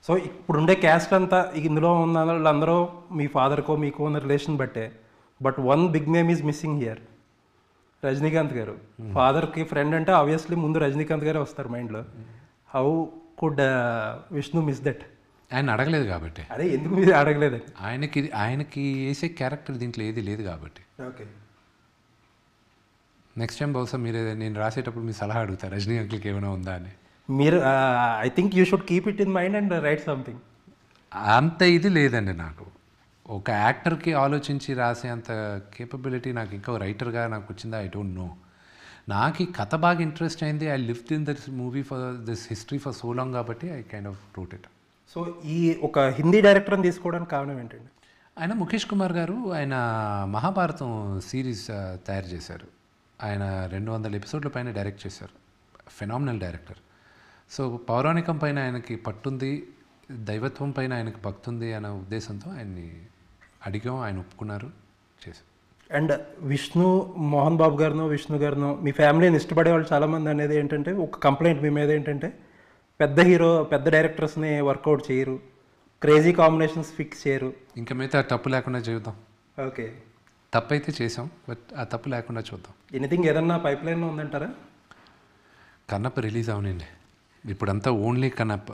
So ఇప్పుడుండే caste అంతా ఇందులో ఉన్న వాళ్ళందరూ మీ ఫాదర్కో మీకు ఉన్న రిలేషన్ బట్టే. But one big name is missing here, Rajinikanth గారు. ఫాదర్కి ఫ్రెండ్ అంటే ఆబ్వియస్లీ ముందు రజనీకాంత్ గారే వస్తారు మైండ్లో. How could Vishnu miss that? ఆయన అడగలేదు కాబట్టి. అదే ఎందుకు మీరు అడగలేదు? ఆయనకి వేసే క్యారెక్టర్ దీంట్లో ఏది లేదు కాబట్టి. ఓకే, నెక్స్ట్ టైం బహుశా మీరు నేను రాసేటప్పుడు మీ సలహా అడుగుతారు రజనీకాంత్కి ఏమైనా ఉందా అని. మీరు I think you should keep it in mind and write something. అంత ఇది లేదండి నాకు. ఒక యాక్టర్కి ఆలోచించి రాసే అంత కేపబిలిటీ నాకు ఇంకా రైటర్గా నాకు వచ్చిందా ఐ డోంట్ నో. నాకు ఈ కథ బాగా ఇంట్రెస్ట్ అయింది. I lived in this movie for this history for so long కాబట్టి I kind of wrote it. So ఈ ఒక హిందీ డైరెక్టర్ని తీసుకోవడానికి కారణం ఏంటండి? ఆయన ముఖేష్ కుమార్ గారు ఆయన మహాభారతం సిరీస్ తయారు చేశారు. ఆయన 200 ఎపిసోడ్ల పైన డైరెక్ట్ చేశారు. Phenomenal director. సో పౌరాణికం పైన ఆయనకి పట్టుంది, దైవత్వం పైన ఆయనకి భక్తుంది అనే ఉద్దేశంతో ఆయన్ని అడిగాం, ఆయన ఒప్పుకున్నారు, చేశారు. అండ్ విష్ణు మోహన్ బాబు గారినో విష్ణు గారినో మీ ఫ్యామిలీని ఇష్టపడే వాళ్ళు చాలామంది అనేది ఏంటంటే, ఒక కంప్లైంట్ మీ మీద ఏంటంటే పెద్ద హీరో పెద్ద డైరెక్టర్స్ని వర్కౌట్ చేయరు, క్రేజీ కాంబినేషన్స్ ఫిక్స్ చేయరు. ఇంకా మిగతా తప్పు లేకుండా చూద్దాం. ఓకే, తప్పు అయితే చేసాం, బట్ ఆ తప్పు లేకుండా చూద్దాం. ఎనీథింగ్ ఏదన్నా పైప్ లైన్లో ఉందంటారా? కన్నప్ప రిలీజ్ అవునండి, ఇప్పుడంతా ఓన్లీ కన్నప్ప.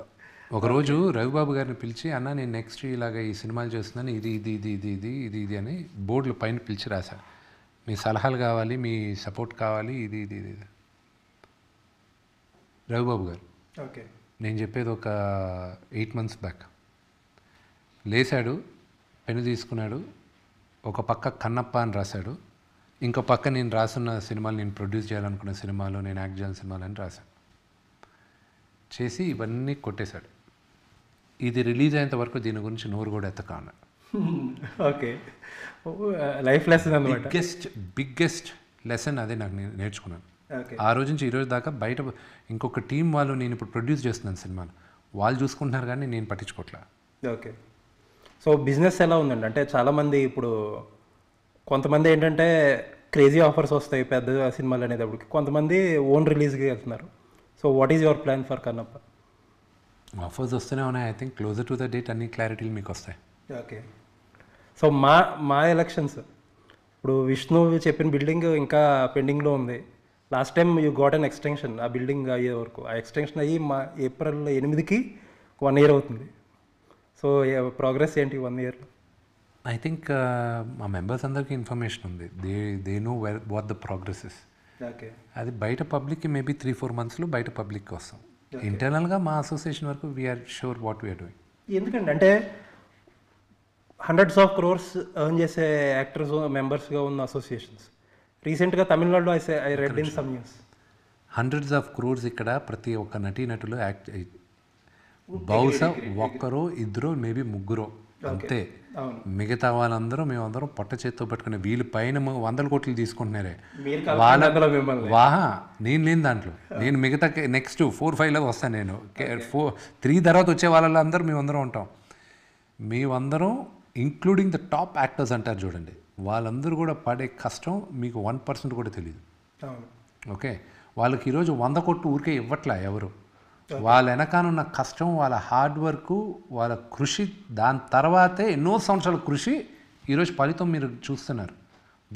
ఒకరోజు రవిబాబు గారిని పిలిచి, అన్న నేను నెక్స్ట్ ఇలాగ ఈ సినిమాలు చేస్తున్నాను, ఇది ఇది ఇది ఇది ఇది ఇది ఇది అని బోర్డులు పైన పిలిచి రాశారు. మీ సలహాలు కావాలి, మీ సపోర్ట్ కావాలి, ఇది ఇది ఇది ఇది. రవిబాబు గారు. ఓకే, నేను చెప్పేది ఒక 8 months బ్యాక్. లేచాడు, పెన్ను తీసుకున్నాడు, ఒక పక్క కన్నప్ప అని రాశాడు, ఇంకో పక్క నేను రాసున్న సినిమాలు, నేను ప్రొడ్యూస్ చేయాలనుకున్న సినిమాలు, నేను యాక్ట్ చేయాల్సిన సినిమాలు అని రాశాను. చేసి ఇవన్నీ కొట్టేశాడు. ఇది రిలీజ్ అయ్యేంత వరకు దీని గురించి నోరు కూడా ఎత్తకాను. ఓకే, లైఫ్ లెసన్ అన్నమాట. బిగ్గెస్ట్ లెసన్ అదే నాకు నేను నేర్చుకున్నాను. ఓకే, ఆ రోజు నుంచి ఈ రోజు దాకా బయట ఇంకొక టీం వాళ్ళు, నేను ఇప్పుడు ప్రొడ్యూస్ చేస్తున్నాను సినిమాలు, వాళ్ళు చూసుకుంటున్నారు కానీ నేను పట్టించుకోవట్లా. ఓకే, సో బిజినెస్ ఎలా ఉందండి? అంటే చాలామంది ఇప్పుడు కొంతమంది ఏంటంటే క్రేజీ ఆఫర్స్ వస్తాయి పెద్ద సినిమాలు అనేటప్పటికి, కొంతమంది ఓన్ రిలీజ్కి వెళ్తున్నారు. So what is your plan for Kannappa? Offers వస్తూనే ఉన్నాయి. I think closer to the date అన్ని క్లారిటీలు మీకు వస్తాయి. ఓకే, సో మా ఎలక్షన్స్ ఇప్పుడు విష్ణు చెప్పిన బిల్డింగ్ ఇంకా పెండింగ్లో ఉంది. Last time you got an extension, ఆ బిల్డింగ్ అయ్యే వరకు. ఆ ఎక్స్టెన్షన్ అయ్యి April 8కి 1 year అవుతుంది. సో ప్రోగ్రెస్ ఏంటి 1 yearలో? ఐ థింక్ మా మెంబర్స్ అందరికీ ఇన్ఫర్మేషన్ ఉంది. They know what the progress is. Okay, అది బయట పబ్లిక్కి మేబీ 3-4 monthsలో బయట పబ్లిక్కి వస్తాం. ఇంటర్నల్గా మా అసోసియేషన్ వరకు we're sure what we're doing. ఎందుకంటే అంటే hundreds of crores ఎర్న్ చేసే యాక్టర్స్ మెంబర్స్గా ఉన్న అసోసియేషన్స్. రీసెంట్గా తమిళనాడులో I read in some news. hundreds of crores ఇక్కడ ప్రతి ఒక్క నటీనటులు యాక్ట్, బహుశా ఒక్కరో ఇద్దరు మేబీ ముగ్గురో అంతే. మిగతా వాళ్ళందరూ మేమందరం పొట్ట చేత్తో పట్టుకునే, వీళ్ళు పైన 100 కోట్లు తీసుకుంటున్నారే వాహా. నేను లేని దాంట్లో, నేను మిగతా నెక్స్ట్ 4-5లో వస్తాను. నేను 3 తర్వాత వచ్చే వాళ్ళందరూ మేమందరం ఉంటాం. మేమందరం ఇంక్లూడింగ్ ద టాప్ యాక్టర్స్ అంటారు చూడండి, వాళ్ళందరూ కూడా పడే కష్టం మీకు 1% కూడా తెలియదు. ఓకే, వాళ్ళకి ఈరోజు 100 కోట్లు ఊరికే ఇవ్వట్లా ఎవరు. వాళ్ళ వెనకానున్న కష్టం, వాళ్ళ హార్డ్ వర్క్, వాళ్ళ కృషి, దాని తర్వాతే ఎన్నో సంవత్సరాల కృషి ఈరోజు ఫలితం మీరు చూస్తున్నారు.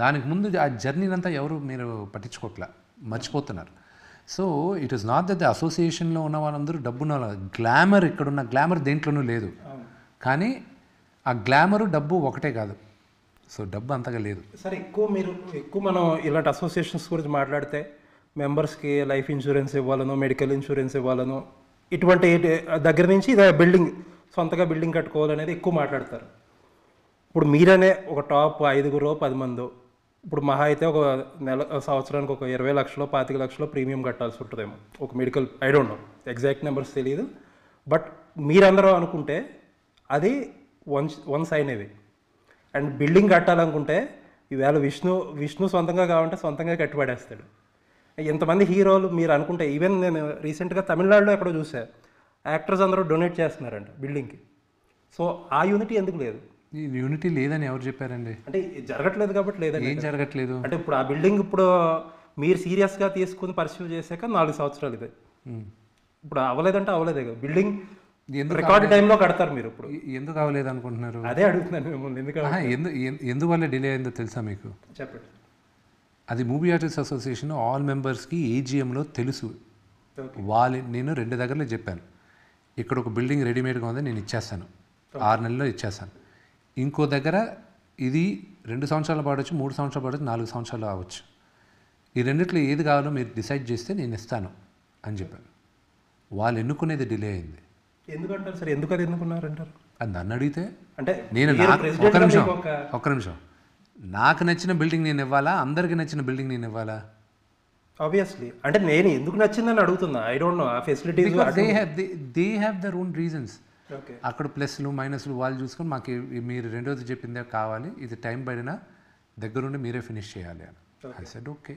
దానికి ముందు ఆ జర్నీని అంతా ఎవరు మీరు పట్టించుకోవట్లా, మర్చిపోతున్నారు. So it is not that the అసోసియేషన్లో ఉన్న వాళ్ళందరూ డబ్బున్న గ్లామర్, ఇక్కడున్న గ్లామర్ దేంట్లోనూ లేదు. కానీ ఆ గ్లామరు డబ్బు ఒకటే కాదు. సో డబ్బు అంతగా లేదు. సరే, ఎక్కువ మనం ఇలాంటి అసోసియేషన్స్ గురించి మాట్లాడితే మెంబర్స్కి లైఫ్ ఇన్సూరెన్స్ ఇవ్వాలనో, మెడికల్ ఇన్సూరెన్స్ ఇవ్వాలనో, ఇటువంటి దగ్గర నుంచి ఇదే బిల్డింగ్, సొంతగా బిల్డింగ్ కట్టుకోవాలనేది ఎక్కువ మాట్లాడతారు. ఇప్పుడు మీరనే ఒక టాప్ 5-10 మందో, ఇప్పుడు మహా అయితే ఒక సంవత్సరానికి ఒక 20 లక్షలు 25 లక్షలు ప్రీమియం కట్టాల్సి ఉంటుందేమో ఒక medical. I don't know exact numbers తెలియదు. బట్ మీరందరూ అనుకుంటే అది వన్ సైన్ ఇది. అండ్ బిల్డింగ్ కట్టాలనుకుంటే ఈవేళ విష్ణు సొంతంగా కావాలంటే సొంతంగా కట్టుబడేస్తాడు. ఎంతమంది హీరోలు మీరు అనుకుంటే, ఈవెన్ నేను రీసెంట్గా తమిళనాడులో ఎక్కడో చూసా, యాక్టర్స్ అందరూ డొనేట్ చేస్తున్నారంట బిల్డింగ్కి. సో ఆ యూనిటీ ఎందుకు లేదు? ఈ యూనిటీ లేదని ఎవరు చెప్పారండి? అంటే జరగట్లేదు కాబట్టి లేదండి. ఏం జరగట్లేదు అంటే ఇప్పుడు ఆ బిల్డింగ్ ఇప్పుడు మీరు సీరియస్గా తీసుకుని పర్సీవ్ చేశాక 4 సంవత్సరాలు ఇదే. ఇప్పుడు అవ్వలేదంటే అవ్వలేదే కదా. బిల్డింగ్ ఎందుకు రికార్డ్ టైంలో కడతారు మీరు ఇప్పుడు. ఎందుకు అవ్వలేదు అనుకుంటున్నారు? అదే అడుగుతున్నాను మిమ్మల్ని, ఎందుకు ఎందువల్ల డిలే అయిందో తెలుసా మీకు? చెప్పండి. అది మూవీ ఆర్టిస్ట్ అసోసియేషన్ ఆల్ మెంబర్స్కి ఏజిఎంలో తెలుసు. నేను 2 దగ్గరలో చెప్పాను, ఇక్కడ ఒక బిల్డింగ్ రెడీమేడ్గా ఉంది, నేను ఇచ్చేస్తాను, 6 నెలల్లో ఇచ్చేస్తాను. ఇంకో దగ్గర ఇది 2 సంవత్సరాలు పడవచ్చు, 3 సంవత్సరాలు పడవచ్చు, 4 సంవత్సరాలు అవ్వచ్చు. ఈ రెండిట్లో ఏది కావాలో మీరు డిసైడ్ చేస్తే నేను ఇస్తాను అని చెప్పాను. వాళ్ళు ఎన్నుకునేది డిలే అయింది. ఎందుకంటారు సార్? ఎందుకు అది ఎన్నుకున్నారంటారు? అది నన్ను అడిగితే అంటే నేను ఒక్క నిమిషం నాకు నచ్చిన బిల్డింగ్ నేను ఇవ్వాలా, అందరికి నచ్చిన బిల్డింగ్ నేను ఇవ్వాలా? ఆబ్వియస్లీ. అంటే నేను ఎందుకు నచ్చిందని అడుగుతున్నా. ఐ డోంట్ నో ఆ facilities. They have their own reasons. Okay, అక్కడ ప్లస్లు మైనస్లు వాళ్ళు చూసుకొని మాకు మీరు రెండోది చెప్పిందే కావాలి, ఇది టైం పడినా దగ్గరుండి మీరే ఫినిష్ చేయాలి అని. I said okay.